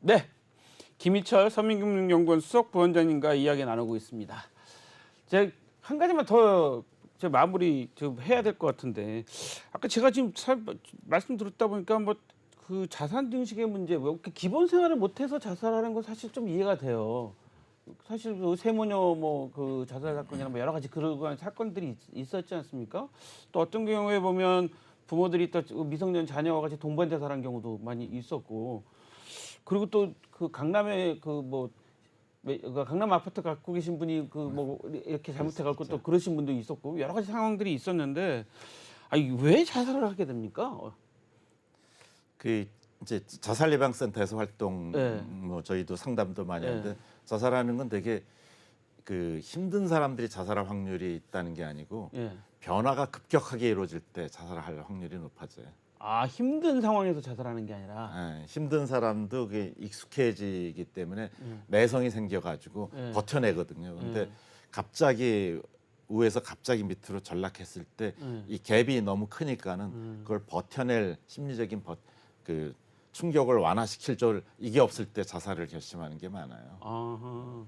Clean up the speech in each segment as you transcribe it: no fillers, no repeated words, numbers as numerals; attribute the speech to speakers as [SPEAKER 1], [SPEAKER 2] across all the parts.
[SPEAKER 1] 네, 김희철 서민금융연구원 수석부원장님과 이야기 나누고 있습니다. 제가 한 가지만 더 마무리 좀 해야 될 것 같은데, 아까 제가 지금 말씀 들었다 보니까 뭐 그 자산 증식의 문제, 뭐 기본 생활을 못해서 자살하는 건 사실 좀 이해가 돼요. 사실 그 세모녀 뭐 그 자살 사건이나 뭐 여러 가지 그런 사건들이 있었지 않습니까? 또 어떤 경우에 보면 부모들이 또 미성년 자녀와 같이 동반 자살한 경우도 많이 있었고, 그리고 또 그 강남에 강남 아파트 갖고 계신 분이 그 뭐 이렇게 잘못해 갖고 또 그러신 분도 있었고, 여러 가지 상황들이 있었는데, 아니 왜 자살을 하게 됩니까?
[SPEAKER 2] 그 이제 자살 예방센터에서 활동
[SPEAKER 1] 네.
[SPEAKER 2] 뭐 저희도 상담도 많이
[SPEAKER 1] 네.
[SPEAKER 2] 하는데, 자살하는 건 되게 그 힘든 사람들이 자살할 확률이 있다는 게 아니고
[SPEAKER 1] 예.
[SPEAKER 2] 변화가 급격하게 이루어질 때 자살할 확률이 높아져요.
[SPEAKER 1] 아, 힘든 상황에서 자살하는 게 아니라.
[SPEAKER 2] 예, 힘든 사람도 그게 익숙해지기 때문에 내성이 생겨가지고
[SPEAKER 1] 예.
[SPEAKER 2] 버텨내거든요. 근데
[SPEAKER 1] 예.
[SPEAKER 2] 갑자기 위에서 갑자기 밑으로 전락했을 때 이 갭이 너무 크니까는 그걸 버텨낼 심리적인 그 충격을 완화시킬 줄 이게 없을 때 자살을 결심하는 게 많아요.
[SPEAKER 1] 아하.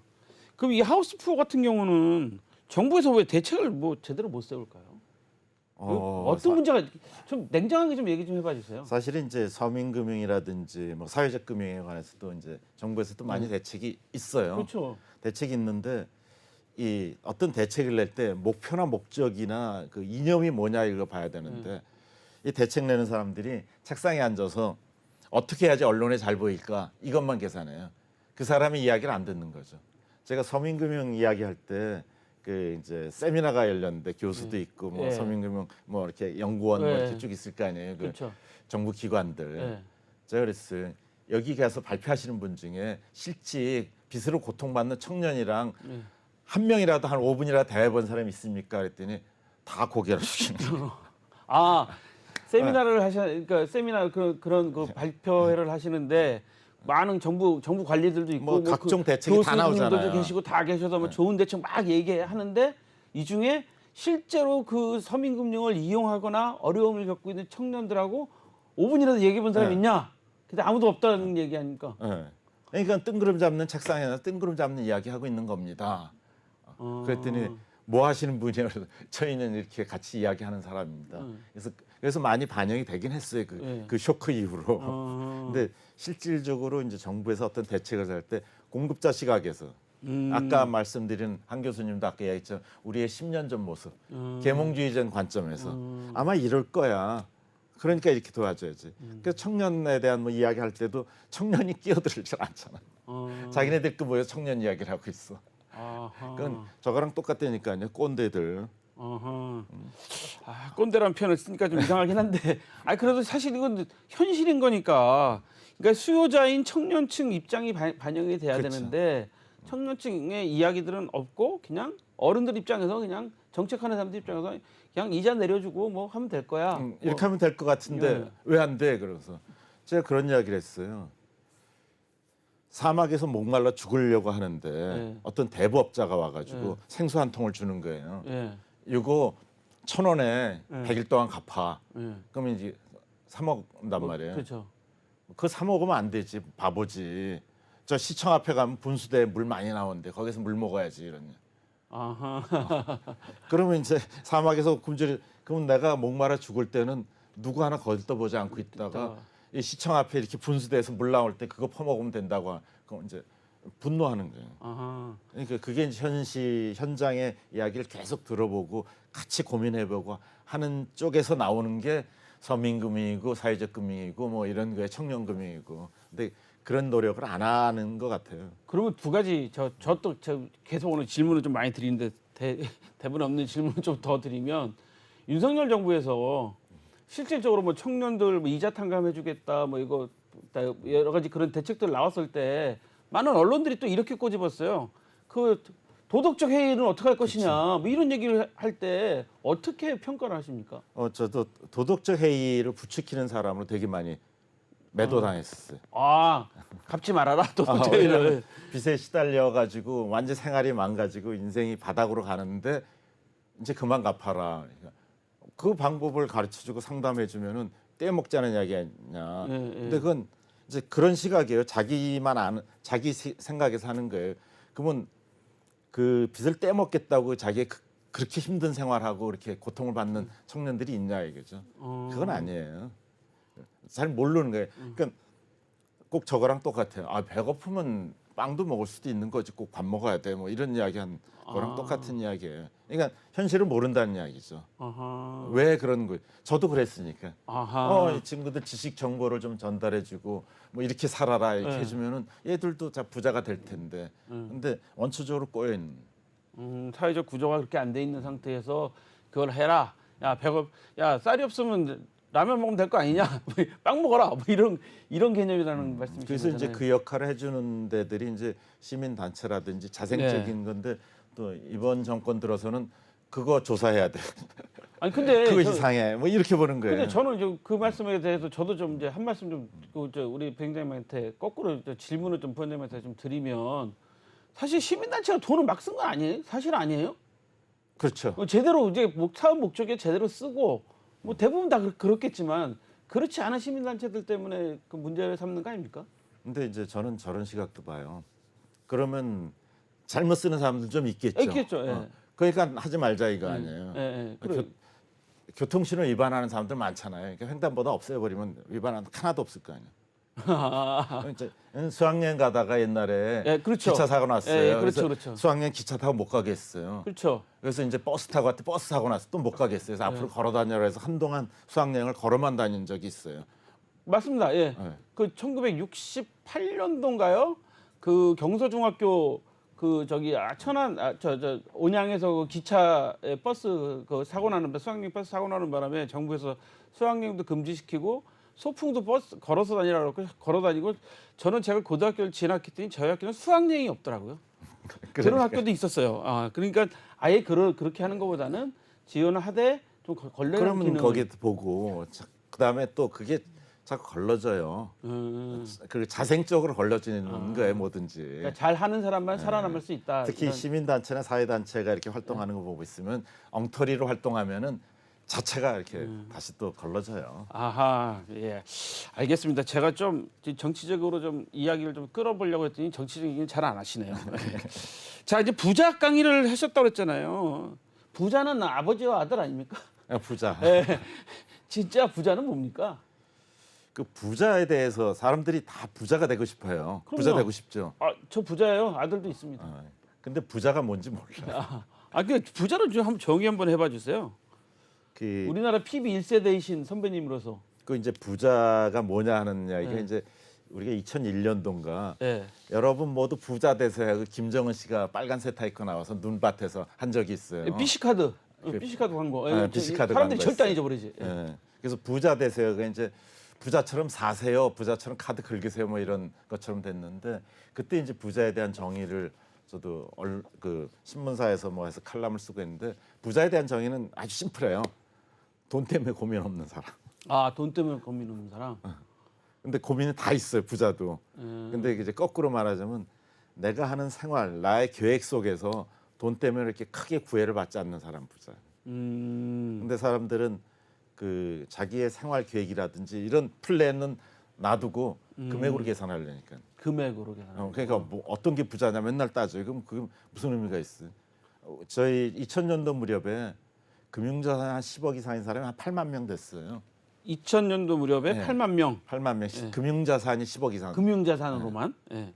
[SPEAKER 1] 그럼 이 하우스푸어 같은 경우는 정부에서 왜 대책을 뭐 제대로 못 세울까요? 어떤 문제가 좀 냉정하게 좀 얘기 좀 해봐 주세요.
[SPEAKER 2] 사실은 이제 서민금융이라든지 뭐 사회적 금융에 관해서도 이제 정부에서도 많이 대책이 있어요.
[SPEAKER 1] 그렇죠.
[SPEAKER 2] 대책이 있는데 이 어떤 대책을 낼 때 목표나 목적이나 그 이념이 뭐냐 이걸 봐야 되는데 이 대책 내는 사람들이 책상에 앉아서 어떻게 해야지 언론에 잘 보일까 이것만 계산해요. 그 사람의 이야기를 안 듣는 거죠. 제가 서민금융 이야기할 때 그 이제 세미나가 열렸는데 교수도 있고 뭐
[SPEAKER 1] 예.
[SPEAKER 2] 서민금융 뭐 이렇게 연구원 뭐
[SPEAKER 1] 예.
[SPEAKER 2] 이렇게 쭉 있을 거 아니에요. 그
[SPEAKER 1] 그렇죠.
[SPEAKER 2] 정부 기관들.
[SPEAKER 1] 예.
[SPEAKER 2] 제가 그랬어요. 여기 가서 발표하시는 분 중에 실직 빚으로 고통받는 청년이랑 한 명이라도 한 5분이라도 대화해본 사람이 있습니까? 그랬더니 다 고개를 숙이는 거예요.
[SPEAKER 1] 아, 세미나를 그러니까 세미나 그런 그 발표회를 하시는데 많은 정부 관리들도 있고
[SPEAKER 2] 뭐 각종 대책이 다
[SPEAKER 1] 교수님들도
[SPEAKER 2] 나오잖아요.
[SPEAKER 1] 계시고 다 계셔서 뭐 좋은 대책 막 얘기하는데 이 중에 실제로 그 서민금융을 이용하거나 어려움을 겪고 있는 청년들하고 5분이라도 얘기해 본 사람이
[SPEAKER 2] 네.
[SPEAKER 1] 있냐? 근데 아무도 없다는 얘기 아닙니까?
[SPEAKER 2] 예. 그러니까 뜬구름 잡는 책상에 뜬구름 잡는 이야기 하고 있는 겁니다. 그랬더니 뭐 하시는 분이요? 그래서 저희는 이렇게 같이 이야기하는 사람입니다. 그래서 많이 반영이 되긴 했어요. 그 쇼크 이후로. 근데 실질적으로 이제 정부에서 어떤 대책을 할 때 공급자 시각에서 아까 말씀드린 한 교수님도 아까 얘기했죠. 우리의 10년 전 모습, 계몽주의적 관점에서 아마 이럴 거야. 그러니까 이렇게 도와줘야지. 그래서 청년에 대한 뭐 이야기할 때도 청년이 끼어들질 않잖아. 자기네들 그 모여 청년 이야기를 하고 있어.
[SPEAKER 1] 아하.
[SPEAKER 2] 그건 저거랑 똑같다니까요. 꼰대들.
[SPEAKER 1] 아, 꼰대라는 표현을 쓰니까 좀 이상하긴 한데, 그래도 사실 이건 현실인 거니까. 그러니까 수요자인 청년층 입장이 반영이 돼야
[SPEAKER 2] 그쵸.
[SPEAKER 1] 되는데, 청년층의 이야기들은 없고 그냥 어른들 입장에서 그냥 정책하는 사람들 입장에서 그냥 이자 내려주고 뭐 하면 될 거야.
[SPEAKER 2] 이렇게 하면 될 것 같은데 왜 안 돼? 그래서 제가 그런 이야기를 했어요. 사막에서 목말라 죽으려고 하는데 어떤 대부업자가 와가지고 생수 한 통을 주는 거예요.
[SPEAKER 1] 예.
[SPEAKER 2] 이거 1,000원에 100일 동안 갚아.
[SPEAKER 1] 예.
[SPEAKER 2] 그러면 이제 사 먹는단 말이에요.
[SPEAKER 1] 그렇죠.
[SPEAKER 2] 그거 사 먹으면 안 되지. 바보지. 저 시청 앞에 가면 분수대에 물 많이 나오는데 거기서 물 먹어야지 이러냐.
[SPEAKER 1] 아하.
[SPEAKER 2] 그러면 이제 사막에서 굶주리. 그럼 내가 목말라 죽을 때는 누구 하나 거들떠보지 않고 있다가 이 시청 앞에 이렇게 분수대에서 물 나올 때 그거 퍼먹으면 된다고 그럼 이제 분노하는 거예요.
[SPEAKER 1] 아하.
[SPEAKER 2] 그러니까 그게 이제 현장의 이야기를 계속 들어보고 같이 고민해보고 하는 쪽에서 나오는 게 서민금융이고 사회적 금융이고 뭐 이런 거에 청년금융이고. 근데 그런 노력을 안 하는 것 같아요.
[SPEAKER 1] 그러면 두 가지 저 계속 오늘 질문을 좀 많이 드리는데 대본 없는 질문을 좀 더 드리면, 윤석열 정부에서 실질적으로 뭐 청년들 뭐 이자 탕감해주겠다 뭐 이거 여러 가지 그런 대책들 나왔을 때 많은 언론들이 또 이렇게 꼬집었어요. 그 도덕적 해이는 어떻게 할 것이냐 뭐 이런 얘기를 할 때 어떻게 평가를 하십니까?
[SPEAKER 2] 저도 도덕적 해이를 부추기는 사람으로 되게 많이 매도당했었어요.
[SPEAKER 1] 아, 갚지 말아라 도덕적
[SPEAKER 2] 왜냐면
[SPEAKER 1] 해이를.
[SPEAKER 2] 빚에 시달려가지고 완전 생활이 망가지고 인생이 바닥으로 가는데 이제 그만 갚아라. 그 방법을 가르쳐주고 상담해주면은 떼먹자는 이야기 아니냐. 근데 그건 이제 그런 시각이에요. 자기만 아는 자기 생각에서 하는 거예요. 그러면 그 빚을 떼먹겠다고 자기가 그렇게 힘든 생활하고 이렇게 고통을 받는 청년들이 있냐 이거죠. 그건 아니에요. 잘 모르는 거예요. 그러니까 꼭 저거랑 똑같아요. 아 배고프면 빵도 먹을 수도 있는 거지 꼭 밥 먹어야 돼. 뭐 이런 이야기한 거랑 똑같은 이야기예요. 그러니까 현실을 모른다는 이야기죠.
[SPEAKER 1] 아하.
[SPEAKER 2] 왜 그런 거예요? 저도 그랬으니까.
[SPEAKER 1] 아하.
[SPEAKER 2] 이 친구들 지식 정보를 좀 전달해주고 뭐 이렇게 살아라 이렇게
[SPEAKER 1] 네.
[SPEAKER 2] 해주면은 얘들도 자 부자가 될 텐데. 근데 원초적으로 꼬여 있는.
[SPEAKER 1] 사회적 구조가 그렇게 안 돼 있는 상태에서 그걸 해라. 야 야 쌀이 없으면 라면 먹으면 될 거 아니냐? 빵 먹어라. 뭐 이런 개념이라는 말씀이신
[SPEAKER 2] 그래서
[SPEAKER 1] 거잖아요.
[SPEAKER 2] 이제 그 역할을 해주는 데들이 이제 시민 단체라든지 자생적인 건데 또 이번 정권 들어서는 그거 조사해야 돼.
[SPEAKER 1] 아니 근데
[SPEAKER 2] 그거 이상해. 뭐 이렇게 보는 거예요.
[SPEAKER 1] 근데 저는 이제 그 말씀에 대해서 저도 좀 이제 한 말씀 좀 우리 부장님한테 거꾸로 질문을 좀 부장님한테 좀 드리면 사실 시민단체가 돈을 막 쓴 건 아니에요? 사실 아니에요?
[SPEAKER 2] 그렇죠.
[SPEAKER 1] 제대로 이제 사업 목적에 제대로 쓰고 뭐 대부분 다 그렇겠지만 그렇지 않은 시민단체들 때문에 그 문제를 삼는 거 아닙니까?
[SPEAKER 2] 근데 이제 저는 저런 시각도 봐요. 그러면 잘못 쓰는 사람들 좀 있겠죠.
[SPEAKER 1] 있겠죠. 예.
[SPEAKER 2] 그러니까 하지 말자 이거 아니에요.
[SPEAKER 1] 예. 그래.
[SPEAKER 2] 교통신호 위반하는 사람들 많잖아요. 그러니까 횡단보도 없애버리면 위반하는 하나도 없을 거 아니에요. 이제 수학여행 가다가 옛날에
[SPEAKER 1] 예, 그렇죠.
[SPEAKER 2] 기차 사고 났어요.
[SPEAKER 1] 예, 그렇죠,
[SPEAKER 2] 그래서
[SPEAKER 1] 그렇죠.
[SPEAKER 2] 수학여행 기차 타고 못 가게 했어요.
[SPEAKER 1] 그렇죠.
[SPEAKER 2] 그래서 이제 버스 타고 갔더니 버스 사고 나서 또 못 가게 했어요. 그래서 앞으로 걸어 다녀라 해서 한동안 수학여행을 걸어만 다닌 적이 있어요.
[SPEAKER 1] 맞습니다. 예.
[SPEAKER 2] 네.
[SPEAKER 1] 그 1968년도인가요? 그 경서중학교 그 저기 천안 저 온양에서 그 기차에 버스 그 사고 나는 수학여행 버스 사고 나는 바람에 정부에서 수학여행도 금지시키고 소풍도 버스 걸어서 다니라고 걸어 다니고 저는 제가 고등학교를 진학했더니 저희 학교는 수학여행이 없더라고요. 그런 학교도 있었어요. 그러니까 아예 그렇게 하는 것보다는 지원을 하되 좀 걸레는
[SPEAKER 2] 그러면
[SPEAKER 1] 기능을.
[SPEAKER 2] 거기 보고 그다음에 또 그게 자꾸 걸러져요. 그리고 자생적으로 걸러지는 거예요, 뭐든지.
[SPEAKER 1] 그러니까 잘 하는 사람만 살아남을 수 있다.
[SPEAKER 2] 특히
[SPEAKER 1] 이런.
[SPEAKER 2] 시민단체나 사회단체가 이렇게 활동하는 거 보고 있으면 엉터리로 활동하면은 자체가 이렇게 다시 또 걸러져요.
[SPEAKER 1] 아하, 예, 알겠습니다. 제가 좀 정치적으로 좀 이야기를 좀 끌어보려고 했더니 정치적인 얘기는 잘 안 하시네요. 자, 이제 부자 강의를 하셨다고 했잖아요. 부자는 아버지와 아들 아닙니까?
[SPEAKER 2] 부자.
[SPEAKER 1] 예, 진짜 부자는 뭡니까?
[SPEAKER 2] 그 부자에 대해서 사람들이 다 부자가 되고 싶어요.
[SPEAKER 1] 그럼요.
[SPEAKER 2] 부자 되고 싶죠.
[SPEAKER 1] 저 부자예요. 아들도 있습니다.
[SPEAKER 2] 근데 부자가 뭔지 몰라.
[SPEAKER 1] 그 부자를 좀 한번 정의 한번 해봐 주세요.
[SPEAKER 2] 그
[SPEAKER 1] 우리나라 PB 1세대이신 선배님으로서.
[SPEAKER 2] 이제 부자가 뭐냐 하는 이야기가 이제 우리가 2001년도인가
[SPEAKER 1] 예.
[SPEAKER 2] 여러분 모두 부자 되세요. 그 김정은 씨가 빨간 세타이커 나와서 눈밭에서 한 적이 있어요.
[SPEAKER 1] BC카드. BC카드 광고. 예,
[SPEAKER 2] BC카드
[SPEAKER 1] 사람들이
[SPEAKER 2] 광고
[SPEAKER 1] 절대 안
[SPEAKER 2] 했어요.
[SPEAKER 1] 잊어버리지. 예.
[SPEAKER 2] 예. 그래서 부자 되세요. 그 이제 부자처럼 사세요. 부자처럼 카드 긁으세요. 뭐 이런 것처럼 됐는데 그때 이제 부자에 대한 정의를 저도 그 신문사에서 뭐 해서 칼럼을 쓰고 있는데 부자에 대한 정의는 아주 심플해요. 돈 때문에 고민 없는 사람.
[SPEAKER 1] 돈 때문에 고민 없는 사람.
[SPEAKER 2] 근데 고민이 다 있어요. 부자도. 근데 이제 거꾸로 말하자면 내가 하는 생활, 나의 계획 속에서 돈 때문에 이렇게 크게 구애를 받지 않는 사람 부자. 근데 사람들은 그 자기의 생활 계획이라든지 이런 플랜은 놔두고 금액으로 계산하려니까.
[SPEAKER 1] 금액으로 계산.
[SPEAKER 2] 그러니까 뭐 어떤 게 부자냐 맨날 따져요. 그럼 그게 무슨 의미가 있어요? 저희 2000년도 무렵에 금융자산 한 10억 이상인 사람이 한 8만 명 됐어요.
[SPEAKER 1] 2000년도 무렵에
[SPEAKER 2] 네.
[SPEAKER 1] 8만 명
[SPEAKER 2] 8만 명씩 금융자산이 10억 이상.
[SPEAKER 1] 금융자산으로만. 예.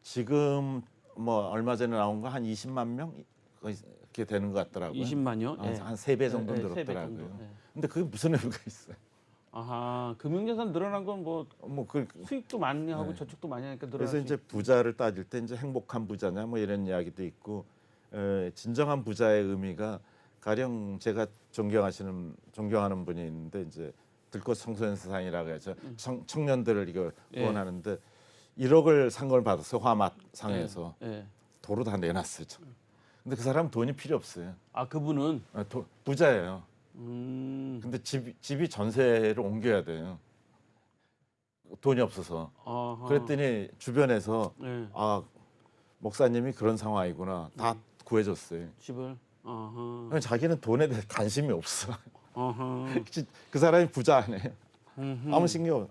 [SPEAKER 2] 지금 뭐 얼마 전에 나온 거 한 20만 명 이렇게 되는 것 같더라고요.
[SPEAKER 1] 20만요. 예.
[SPEAKER 2] 한 3배 정도
[SPEAKER 1] 예, 3배
[SPEAKER 2] 늘었더라고요.
[SPEAKER 1] 정도, 예.
[SPEAKER 2] 근데 그게 무슨 의미가 있어요?
[SPEAKER 1] 아하, 금융자산 늘어난 건 뭐
[SPEAKER 2] 그
[SPEAKER 1] 수익도 많이 하고 저축도 많이 하니까 늘어날
[SPEAKER 2] 그래서
[SPEAKER 1] 수
[SPEAKER 2] 이제 부자를 따질 때 이제 행복한 부자냐 뭐 이런 이야기도 있고 진정한 부자의 의미가 가령 제가 존경하는 분이 있는데 이제 들꽃 청소년 세상이라고 해서 청년들을 이거 후원하는데 1억을 상금을 받았어요. 화마상에서
[SPEAKER 1] 예.
[SPEAKER 2] 도로 다 내놨어요. 근데 그 사람은 돈이 필요 없어요.
[SPEAKER 1] 그분은
[SPEAKER 2] 부자예요. 근데 집이 전세를 옮겨야 돼요. 돈이 없어서.
[SPEAKER 1] 아하.
[SPEAKER 2] 그랬더니 주변에서
[SPEAKER 1] 예.
[SPEAKER 2] 목사님이 그런 상황이구나. 다 구해줬어요.
[SPEAKER 1] 집을. 아하.
[SPEAKER 2] 자기는 돈에 대해 관심이 없어.
[SPEAKER 1] 아하.
[SPEAKER 2] 그 사람이 부자 아니에요. 아무 신경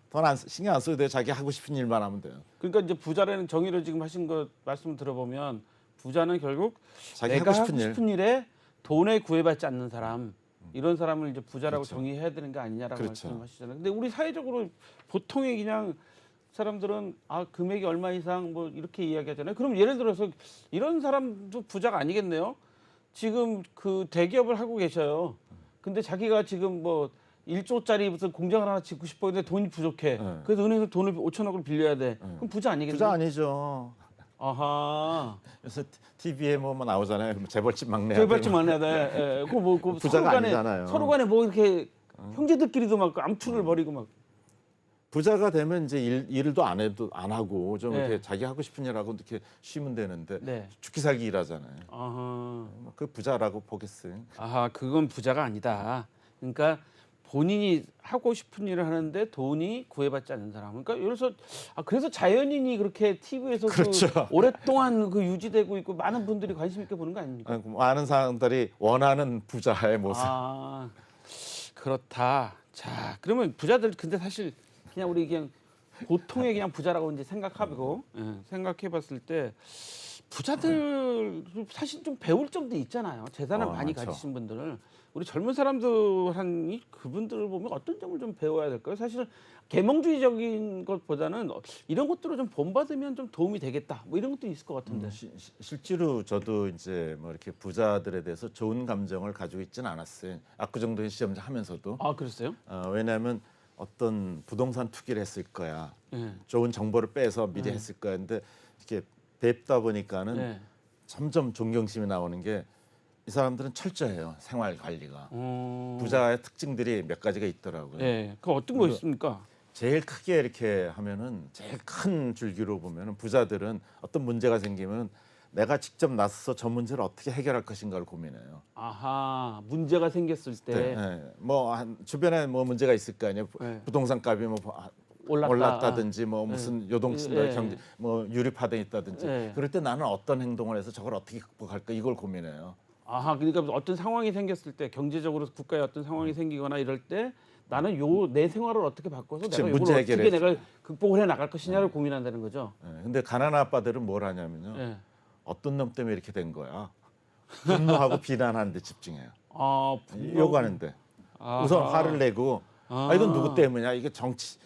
[SPEAKER 2] 신경 안 써도 돼요. 자기 하고 싶은 일만 하면 돼요.
[SPEAKER 1] 그러니까 이제 부자라는 정의를 지금 하신 거 말씀 들어보면 부자는 결국
[SPEAKER 2] 자기
[SPEAKER 1] 내가
[SPEAKER 2] 하고 싶은 일.
[SPEAKER 1] 일에 돈에 구애받지 않는 사람 이런 사람을 이제 부자라고
[SPEAKER 2] 그렇죠.
[SPEAKER 1] 정의해야 되는 게 아니냐라고
[SPEAKER 2] 그렇죠.
[SPEAKER 1] 말씀하시잖아요. 근데 우리 사회적으로 보통의 그냥 사람들은 아 금액이 얼마 이상 뭐 이렇게 이야기하잖아요. 그럼 예를 들어서 이런 사람도 부자가 아니겠네요. 지금 그 대기업을 하고 계셔요. 근데 자기가 지금 뭐 1조짜리 무슨 공장을 하나 짓고 싶어 근데 돈이 부족해.
[SPEAKER 2] 네.
[SPEAKER 1] 그래서 은행에서 돈을 5천억을 빌려야 돼. 그럼 부자 아니겠네요.
[SPEAKER 2] 부자 아니죠.
[SPEAKER 1] 아하.
[SPEAKER 2] 그래서 TV에 뭐 나오잖아요. 뭐 재벌집 막내.
[SPEAKER 1] 재벌집 만나야 돼. 예. 그
[SPEAKER 2] 부자가 아니잖아요.
[SPEAKER 1] 서로 간에 뭐 이렇게 형제들끼리도 막 암투를 벌이고 막.
[SPEAKER 2] 부자가 되면 이제 일도 안 해도 안 하고 좀
[SPEAKER 1] 네.
[SPEAKER 2] 이렇게 자기 하고 싶은 일 하고 이렇게 쉬면 되는데
[SPEAKER 1] 네.
[SPEAKER 2] 죽기 살기 일하잖아요.
[SPEAKER 1] 아하.
[SPEAKER 2] 그 부자라고 보겠어요.
[SPEAKER 1] 아하, 그건 부자가 아니다. 그러니까 본인이 하고 싶은 일을 하는데 돈이 구애받지 않는 사람. 그러니까 예를 들어서 그래서 자연인이 그렇게 TV에서
[SPEAKER 2] 그렇죠.
[SPEAKER 1] 오랫동안 그 유지되고 있고 많은 분들이 관심 있게 보는 거 아닙니까?
[SPEAKER 2] 많은 사람들이 원하는 부자의 모습.
[SPEAKER 1] 아, 그렇다. 자, 그러면 부자들 근데 사실 그냥 우리 그냥 보통의 그냥 부자라고 이제 생각하고 생각해봤을 때 부자들 사실 좀 배울 점도 있잖아요. 재산을 많이
[SPEAKER 2] 많죠.
[SPEAKER 1] 가지신 분들을 우리 젊은 사람들이 그분들을 보면 어떤 점을 좀 배워야 될까요? 사실은 계몽주의적인 것보다는 이런 것들을 좀 본받으면 좀 도움이 되겠다. 뭐 이런 것도 있을 것 같은데.
[SPEAKER 2] 실제로 저도 이제 뭐 이렇게 부자들에 대해서 좋은 감정을 가지고 있지는 않았어요. 압구정동에 시험 하면서도.
[SPEAKER 1] 아, 그랬어요?
[SPEAKER 2] 왜냐하면 어떤 부동산 투기를 했을 거야.
[SPEAKER 1] 예.
[SPEAKER 2] 좋은 정보를 빼서 미리 했을 거야. 근데 이렇게 뵙다 보니까는
[SPEAKER 1] 네.
[SPEAKER 2] 점점 존경심이 나오는 게 이 사람들은 철저해요. 생활 관리가.
[SPEAKER 1] 어.
[SPEAKER 2] 부자의 특징들이 몇 가지가 있더라고요.
[SPEAKER 1] 예. 그 어떤 거 있습니까?
[SPEAKER 2] 제일 크게 이렇게 하면은 제일 큰 줄기로 보면은 부자들은 어떤 문제가 생기면 내가 직접 나서서 저 문제를 어떻게 해결할 것인가를 고민해요.
[SPEAKER 1] 아하, 문제가 생겼을 때
[SPEAKER 2] 주변에 뭐 문제가 있을 거 아니에요.
[SPEAKER 1] 네.
[SPEAKER 2] 부동산 값이 뭐 올랐다든지 뭐 무슨 요동친다
[SPEAKER 1] 네.
[SPEAKER 2] 경제 뭐 유리 파동이 있다든지
[SPEAKER 1] 네.
[SPEAKER 2] 그럴 때 나는 어떤 행동을 해서 저걸 어떻게 극복할까 이걸 고민해요.
[SPEAKER 1] 아하, 그러니까 어떤 상황이 생겼을 때 경제적으로 국가에 어떤 상황이 생기거나 이럴 때 나는 내 생활을 어떻게 바꿔서
[SPEAKER 2] 그치,
[SPEAKER 1] 내가
[SPEAKER 2] 문제
[SPEAKER 1] 이걸 어떻게
[SPEAKER 2] 해결해야지.
[SPEAKER 1] 내가 극복을 해 나갈 것이냐를 고민한다는 거죠.
[SPEAKER 2] 근데 가난한 아빠들은 뭘 하냐면요.
[SPEAKER 1] 예.
[SPEAKER 2] 어떤 놈 때문에 이렇게 된 거야. 분노하고 비난하는 데 집중해요.
[SPEAKER 1] 아,
[SPEAKER 2] 요구하는데 우선 화를 내고 이건 누구
[SPEAKER 1] 아.
[SPEAKER 2] 때문이야? 이게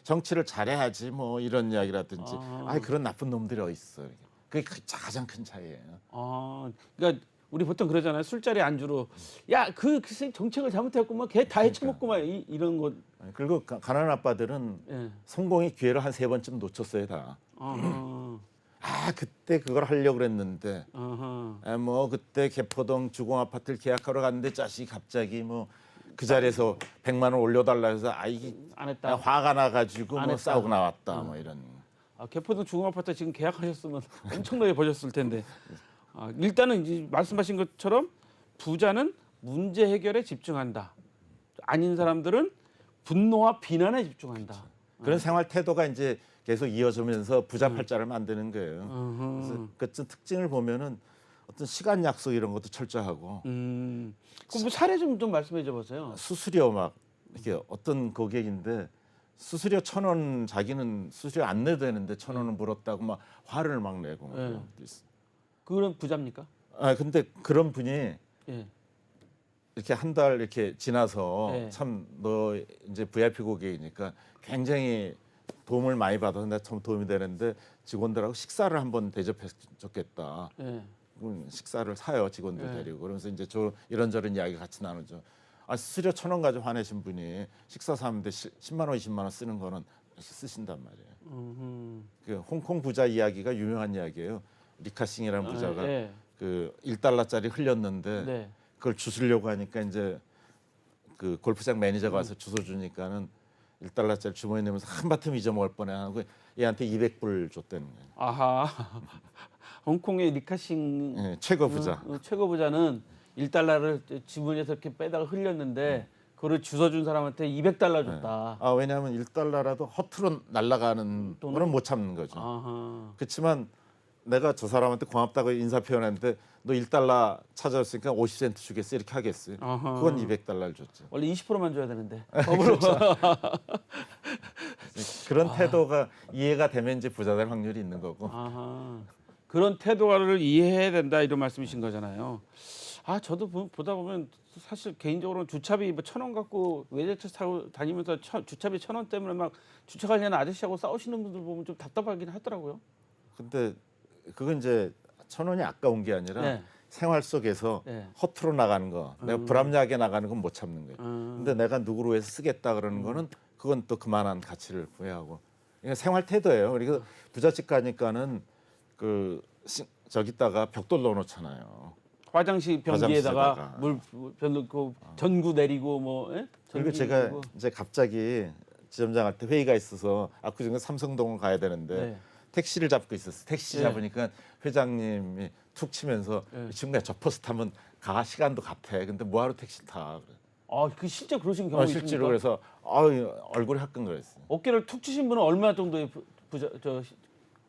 [SPEAKER 2] 정치를 잘해야지 뭐 이런 이야기라든지 그런 나쁜 놈들이 어디 있어. 그게 가장 큰 차이예요.
[SPEAKER 1] 아, 그러니까 우리 보통 그러잖아요. 술자리 안주로 야, 그 정책을 잘못했구만, 걔 다 해쳐먹구만 이런 거.
[SPEAKER 2] 그리고 가난한 아빠들은
[SPEAKER 1] 예.
[SPEAKER 2] 성공의 기회를 한 3번쯤 놓쳤어요 다.
[SPEAKER 1] 아하,
[SPEAKER 2] 그때 그걸 하려고 그랬는데
[SPEAKER 1] 아하.
[SPEAKER 2] 뭐 그때 개포동 주공 아파트를 계약하러 갔는데 자식이 갑자기 뭐 그 자리에서 100만 원 올려달라 해서 이게
[SPEAKER 1] 안 했다.
[SPEAKER 2] 화가 나가지고
[SPEAKER 1] 안
[SPEAKER 2] 뭐
[SPEAKER 1] 했다.
[SPEAKER 2] 싸우고 나왔다 뭐 이런.
[SPEAKER 1] 개포동 중앙아파트 지금 계약하셨으면 엄청나게 버셨을 텐데. 일단은 이제 말씀하신 것처럼 부자는 문제 해결에 집중한다. 아닌 사람들은 분노와 비난에 집중한다.
[SPEAKER 2] 그런 생활 태도가 이제 계속 이어지면서 부자 팔자를 만드는 거예요. 그래서 그 특징을 보면은 어떤 시간 약속 이런 것도 철저하고
[SPEAKER 1] 그럼 뭐 사례 좀 말씀해 줘 보세요.
[SPEAKER 2] 수수료 막 이렇게 어떤 고객인데 수수료 1,000원 자기는 수수료 안 내도 되는데 1,000원을 물었다고 막 화를 막 내고 막 그런 것도 있어.
[SPEAKER 1] 그런 부자입니까?
[SPEAKER 2] 근데 그런 분이
[SPEAKER 1] 예.
[SPEAKER 2] 이렇게 한 달 이렇게 지나서
[SPEAKER 1] 네.
[SPEAKER 2] 참 너 이제 VIP 고객이니까 굉장히 도움을 많이 받았는데 참 도움이 되는데 직원들하고 식사를 한번 대접해줬겠다.
[SPEAKER 1] 예.
[SPEAKER 2] 식사를 사요 직원들
[SPEAKER 1] 네.
[SPEAKER 2] 데리고 그러면서 이제 이런저런 이야기 같이 나누죠. 수수료 1,000원 가지고 화내신 분이 식사 사는데 10만 원, 20만 원 쓰는 거는 쓰신단 말이에요. 그 홍콩 부자 이야기가 유명한 이야기예요. 리카싱이라는 부자가
[SPEAKER 1] 예.
[SPEAKER 2] 그 1달러짜리 흘렸는데
[SPEAKER 1] 네.
[SPEAKER 2] 그걸 주스려고 하니까 이제 그 골프장 매니저가 와서 주워 주니까는 1달러짜리 주머니에 넣으면서 한바탕 잊어먹을 뻔해 하고 얘한테 200불 줬다는 거예요.
[SPEAKER 1] 아하. 홍콩의 리카싱
[SPEAKER 2] 최고 부자.
[SPEAKER 1] 최고 부자는 1달러를 지문에서 이렇게 빼다가 흘렸는데 그거를 주워준 사람한테 200달러 줬다.
[SPEAKER 2] 왜냐하면 1달러라도 허투루 날아가는
[SPEAKER 1] 돈은?
[SPEAKER 2] 거는 못 참는 거죠.
[SPEAKER 1] 아하.
[SPEAKER 2] 그렇지만 내가 저 사람한테 고맙다고 인사 표현했는데 너 1달러 찾아왔으니까 50센트 주겠어 이렇게 하겠어요.
[SPEAKER 1] 아하.
[SPEAKER 2] 그건 200달러를 줬죠.
[SPEAKER 1] 원래 20%만 줘야 되는데.
[SPEAKER 2] 그런 태도가 이해가 되면 이제 부자 될 확률이 있는 거고.
[SPEAKER 1] 아하. 그런 태도를 이해해야 된다 이런 말씀이신 거잖아요. 아 저도 보다 보면 사실 개인적으로는 주차비 뭐 1,000원 갖고 외제차 타고 다니면서 주차비 1,000원 때문에 막 주차 관련 아저씨하고 싸우시는 분들 보면 좀 답답하긴 하더라고요.
[SPEAKER 2] 근데 그건 이제 1,000원이 아까운 게 아니라
[SPEAKER 1] 네.
[SPEAKER 2] 생활 속에서
[SPEAKER 1] 네.
[SPEAKER 2] 허투루 나가는 거, 내가 불합리하게 나가는 건 못 참는 거예요. 근데 내가 누구를 위해서 쓰겠다 그러는 거는 그건 또 그만한 가치를 부여하고. 그러니까 생활 태도예요. 그리고 부잣집 가니까는 저기다가 벽돌 넣어놓잖아요.
[SPEAKER 1] 화장실 변기에다가
[SPEAKER 2] 화장실에다가.
[SPEAKER 1] 물 넣고 전구 내리고 뭐. 예?
[SPEAKER 2] 그리고
[SPEAKER 1] 전기
[SPEAKER 2] 제가
[SPEAKER 1] 내리고.
[SPEAKER 2] 이제 갑자기 지점장한테 회의가 있어서 압구정에 삼성동을 가야 되는데
[SPEAKER 1] 네.
[SPEAKER 2] 택시를 잡고 있었어요. 택시
[SPEAKER 1] 네.
[SPEAKER 2] 잡으니까 회장님이 툭 치면서
[SPEAKER 1] 네.
[SPEAKER 2] 이 친구야 저 버스 타면 시간도 같아. 근데 뭐하러 택시 타? 그래.
[SPEAKER 1] 그 실제 그러신 경우 있습니까?
[SPEAKER 2] 실제로 그래서 얼굴이 화끈거렸어요.
[SPEAKER 1] 어깨를 툭 치신 분은 얼마 정도의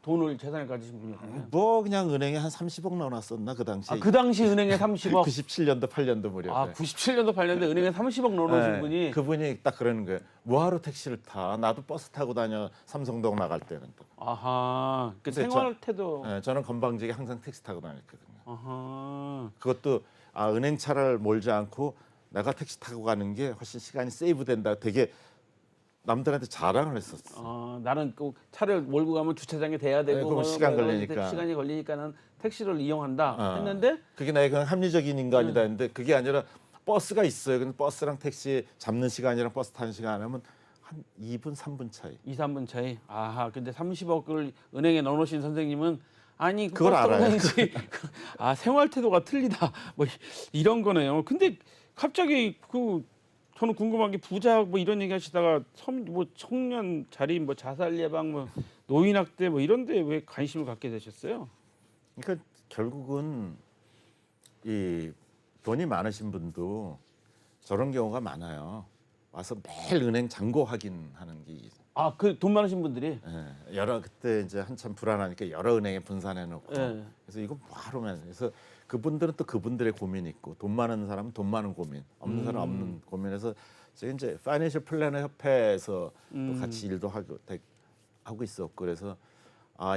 [SPEAKER 1] 돈을 재산을 가지신 분이었나요?
[SPEAKER 2] 뭐 그냥 은행에 한 30억 넣어놨었나 그 당시에.
[SPEAKER 1] 그 당시 은행에 30억.
[SPEAKER 2] 97년도 8년도 무렵에.
[SPEAKER 1] 97년도 8년도 은행에 30억 넣어놓으신
[SPEAKER 2] 네,
[SPEAKER 1] 분이.
[SPEAKER 2] 그분이 딱 그러는 거예요. 뭐하러 택시를 타? 나도 버스 타고 다녀. 삼성동 나갈 때는 또.
[SPEAKER 1] 아하. 그
[SPEAKER 2] 근데
[SPEAKER 1] 생활 태도.
[SPEAKER 2] 네, 저는 건방지게 항상 택시 타고 다녔거든요.
[SPEAKER 1] 아하.
[SPEAKER 2] 그것도 은행 차를 몰지 않고 내가 택시 타고 가는 게 훨씬 시간이 세이브된다. 되게 남들한테 자랑을 했었어.
[SPEAKER 1] 나는 꼭 차를 몰고 가면 주차장에 대야 되고
[SPEAKER 2] 네, 그러면 시간 걸리니까.
[SPEAKER 1] 시간이 걸리니까는 택시를 이용한다 했는데
[SPEAKER 2] 그게 나의 그냥 합리적인 인간이다 했는데 그게 아니라 버스가 있어요. 근데 버스랑 택시 잡는 시간이랑 버스 타는 시간 하면 한 2분 3분 차이.
[SPEAKER 1] 2, 3분 차이. 아하. 근데 30억을 은행에 넣어놓으신 선생님은 아니
[SPEAKER 2] 그걸
[SPEAKER 1] 버스 타고
[SPEAKER 2] 알아요.
[SPEAKER 1] 다니지. 생활 태도가 틀리다. 뭐 이런 거네요. 근데 갑자기 저는 궁금한 게 부자 뭐 이런 얘기 하시다가 뭐 청년 자립 뭐 자살 예방 뭐 노인 학대 뭐 이런데 왜 관심을 갖게 되셨어요?
[SPEAKER 2] 그러니까 결국은 이 돈이 많으신 분도 저런 경우가 많아요. 와서 매일 은행 잔고 확인하는 게
[SPEAKER 1] 그 돈 많으신 분들이.
[SPEAKER 2] 그때 이제 한참 불안하니까 여러 은행에 분산해 놓고
[SPEAKER 1] 예.
[SPEAKER 2] 그래서 이거 뭐하러면 그래서 그분들은 또 그분들의 고민이 있고 돈 많은 사람은 돈 많은 고민, 없는 사람은 없는 고민에서 제가 이제 파이낸셜 플래너 협회에서 또 같이 일도 하고 있었고 그래서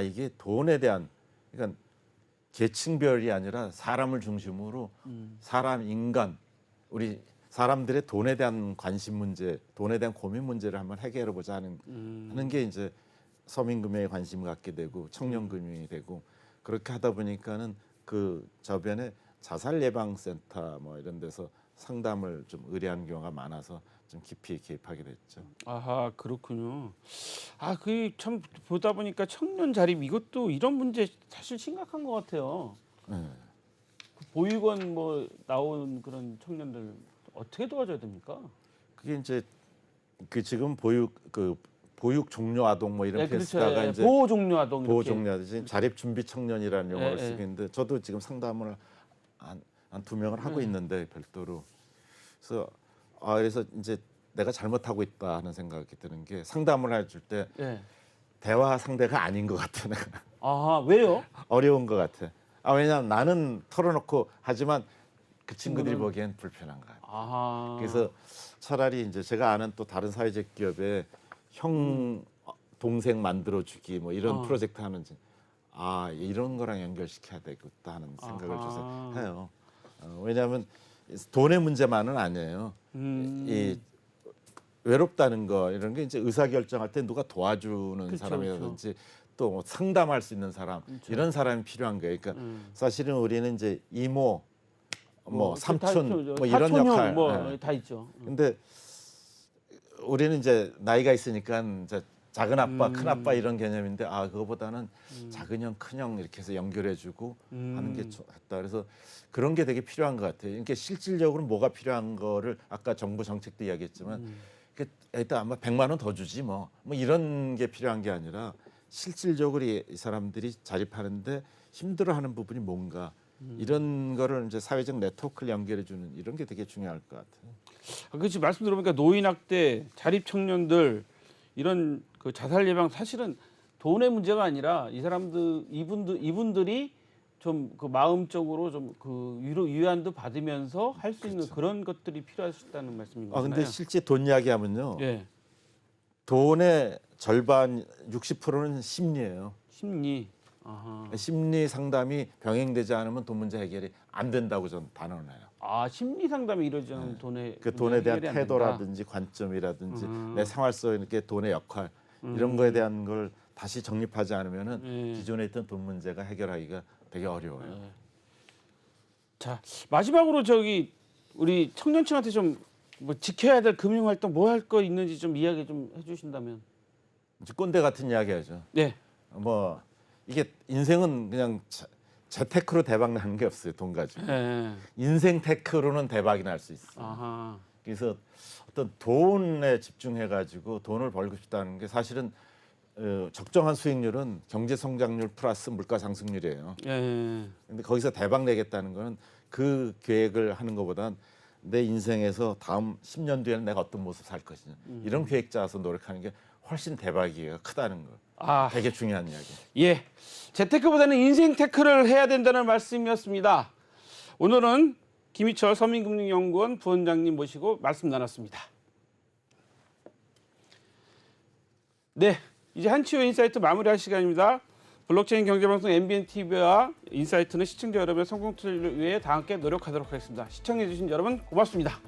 [SPEAKER 2] 이게 돈에 대한 그러니까 계층별이 아니라 사람을 중심으로 사람 인간 우리 사람들의 돈에 대한 관심 문제, 돈에 대한 고민 문제를 한번 해결해 보자 하는 게 이제 서민금융에 관심을 갖게 되고 청년금융이 되고 그렇게 하다 보니까는 그 저변에 자살 예방센터 뭐 이런 데서 상담을 좀 의뢰하는 경우가 많아서 좀 깊이 개입하게 됐죠.
[SPEAKER 1] 아하 그렇군요. 그 참 보다 보니까 청년 자립 이것도 이런 문제 사실 심각한 것 같아요. 보육원 뭐 나온 그런 청년들 어떻게 도와줘야 됩니까?
[SPEAKER 2] 그게 이제 지금 보육 종료 아동 뭐 이런
[SPEAKER 1] 그렇죠.
[SPEAKER 2] 쓰다가 이제
[SPEAKER 1] 보호 종료 아동
[SPEAKER 2] 보호
[SPEAKER 1] 이렇게.
[SPEAKER 2] 종료 아동 자립 준비 청년이라는 용어를
[SPEAKER 1] 예, 예.
[SPEAKER 2] 쓰고 있는데 저도 지금 상담을 한 2명을 하고 있는데 별도로 그래서 이제 내가 잘못하고 있다 하는 생각이 드는 게 상담을 해줄 때
[SPEAKER 1] 예.
[SPEAKER 2] 대화 상대가 아닌 것 같아 내가
[SPEAKER 1] 아하 왜요?
[SPEAKER 2] 어려운 것 같아. 왜냐하면 나는 털어놓고 하지만 그 친구들이
[SPEAKER 1] 친구는-
[SPEAKER 2] 보기엔 불편한 거야.
[SPEAKER 1] 아하.
[SPEAKER 2] 그래서 차라리 이제 제가 아는 또 다른 사회적 기업에 형 동생 만들어주기 뭐 이런 프로젝트 하는지 이런 거랑 연결시켜야 되겠다 하는 생각을
[SPEAKER 1] 아하.
[SPEAKER 2] 줘서 해요. 왜냐하면 돈의 문제만은 아니에요. 이 외롭다는 거 이런 게 이제 의사 결정할 때 누가 도와주는
[SPEAKER 1] 그쵸,
[SPEAKER 2] 사람이라든지 또뭐 상담할 수 있는 사람 이런 사람이 필요한 거예요. 그러니까 사실은 우리는 이제 이모, 뭐 삼촌 뭐 이런
[SPEAKER 1] 사촌형
[SPEAKER 2] 역할.
[SPEAKER 1] 뭐 다 있죠.
[SPEAKER 2] 근데 우리는 이제 나이가 있으니까 이제 작은 아빠, 큰 아빠 이런 개념인데 그거보다는 작은 형, 큰 형 이렇게 해서 연결해주고 하는 게 좋다. 그래서 그런 게 되게 필요한 것 같아요. 그러니까 실질적으로 뭐가 필요한 거를 아까 정부 정책도 이야기했지만 일단 아마 100만 원 더 주지 뭐 이런 게 필요한 게 아니라 실질적으로 이 사람들이 자립하는데 힘들어하는 부분이 뭔가 이런 거를 이제 사회적 네트워크를 연결해주는 이런 게 되게 중요할 것 같아요.
[SPEAKER 1] 그렇지 말씀 들어보니까 노인 학대, 자립 청년들 이런 그 자살 예방 사실은 돈의 문제가 아니라 이 사람들 이분들이 좀 그 마음적으로 좀 그 위안도 받으면서 할 수 있는 그런 것들이 필요하다는 말씀인 거잖아요.
[SPEAKER 2] 근데 실제 돈 이야기하면요.
[SPEAKER 1] 예.
[SPEAKER 2] 돈의 절반 60%는 심리예요.
[SPEAKER 1] 심리. 아하.
[SPEAKER 2] 심리 상담이 병행되지 않으면 돈 문제 해결이 안 된다고 저는 단언해요.
[SPEAKER 1] 아, 심리 상담이 이루어지지 않으면
[SPEAKER 2] 그 돈에 대한
[SPEAKER 1] 해결이 안 된다.
[SPEAKER 2] 태도라든지 관점이라든지 내 생활 속의 돈의 역할 이런 거에 대한 걸 다시 정립하지 않으면은 기존에 있던 돈 문제가 해결하기가 되게 어려워요.
[SPEAKER 1] 자, 마지막으로 저기 우리 청년층한테 좀 뭐 지켜야 될 금융 활동 뭐 할 거 있는지 좀 이야기 좀 해주신다면.
[SPEAKER 2] 이제 꼰대 같은 이야기하죠.
[SPEAKER 1] 네.
[SPEAKER 2] 뭐 이게 인생은 그냥 재테크로 대박 나는 게 없어요. 돈 가지고.
[SPEAKER 1] 네.
[SPEAKER 2] 인생 테크로는 대박이 날 수 있어요.
[SPEAKER 1] 아하.
[SPEAKER 2] 그래서 어떤 돈에 집중해 가지고 돈을 벌고 싶다는 게 사실은 적정한 수익률은 경제 성장률 플러스 물가 상승률이에요.
[SPEAKER 1] 예.
[SPEAKER 2] 근데 거기서 대박 내겠다는 거는 그 계획을 하는 것보단 내 인생에서 다음 10년 뒤에는 내가 어떤 모습 살 것이냐 이런 계획 짜서 노력하는 게 훨씬 대박이 크다는 거.
[SPEAKER 1] 아,
[SPEAKER 2] 되게 중요한 이야기.
[SPEAKER 1] 예. 재테크보다는 인생 테크를 해야 된다는 말씀이었습니다. 오늘은 김희철 서민금융연구원 부원장님 모시고 말씀 나눴습니다. 네, 이제 한치호 인사이트 마무리할 시간입니다. 블록체인 경제방송 MBN TV와 인사이트는 시청자 여러분의 성공 투자를 위해 다 함께 노력하도록 하겠습니다. 시청해주신 여러분 고맙습니다.